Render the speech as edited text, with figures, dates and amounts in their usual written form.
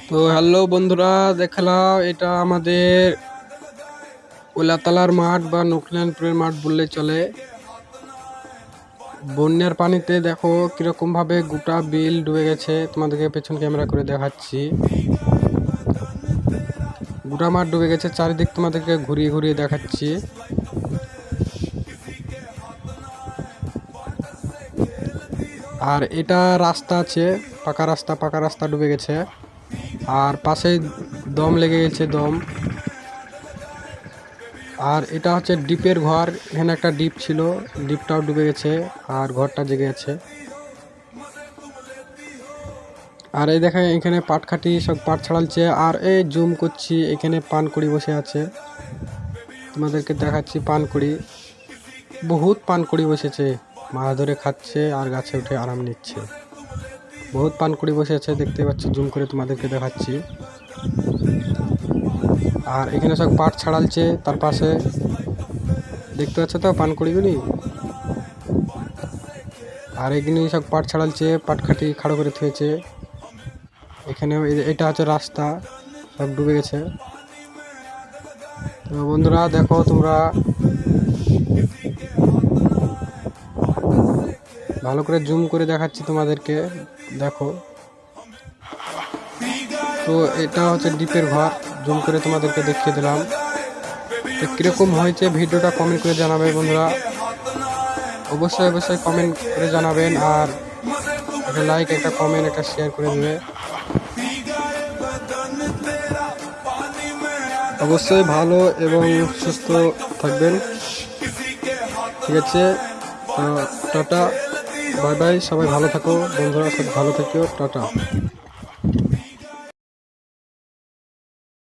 তো হ্যালো বন্ধুরা, দেখলাম এটা আমাদের ওলাতলার মাঠ বা নকলানপুরের মাঠ বললে চলে। বন্যার পানিতে দেখো কিরকম ভাবে গোটা বিল ডুবে গেছে। তোমাদেরকে পেছন ক্যামেরা করে দেখাচ্ছি। গোটা মাঠ ডুবে গেছে, চারিদিক তোমাদেরকে ঘুরিয়ে ঘুরিয়ে দেখাচ্ছি। আর এটা রাস্তা আছে, পাকা রাস্তা ডুবে গেছে। আর পাশেই দম লেগে গেছে, দম। আর এটা হচ্ছে ডিপের ঘর, এখানে একটা ডিপ ছিল, ডিপটাও ডুবে গেছে আর ঘরটা জেগে আছে। আর এই দেখেন এখানে পাটখাটি সব পাট ছাড়ালছে। আর এই জুম করছি, এখানে পানকুড়ি বসে আছে, তোমাদেরকে দেখাচ্ছি। পানকুড়ি, বহুত পানকুড়ি বসেছে, মাছ ধরে খাচ্ছে আর গাছে উঠে আরাম নিচ্ছে। বহুত পানকুড়ি বসে আছে, দেখতে পাচ্ছি, জুম করে তোমাদেরকে দেখাচ্ছি। আর এখানে সব পাট ছাড়ালছে, তার পাশে দেখতে পাচ্ছ তো পানকুড়িগুলি। আর এখানে সব পাট ছাড়ালছে, পাটখাটি খাড়ো করে থুয়েছে। এখানে এটা হচ্ছে রাস্তা, সব ডুবে গেছে। তো বন্ধুরা দেখো, তোমরা ভালো করে জুম করে দেখাচ্ছি তোমাদেরকে, দেখো। তো এটা হচ্ছে ডিপের ঘর, জুম করে তোমাদেরকে দেখিয়ে দিলাম। তো কীরকম হয়েছে ভিডিওটা কমেন্ট করে জানাবে বন্ধুরা, অবশ্যই অবশ্যই কমেন্ট করে জানাবেন। আর একটা লাইক, একটা কমেন্ট, একটা শেয়ার করে দেবে। অবশ্যই ভালো এবং সুস্থ থাকবেন, ঠিক আছে? তো টাটা, বাই বাই, সবাই ভালো থাকো বন্ধুরা, সব ভালো থেকো, টাটা।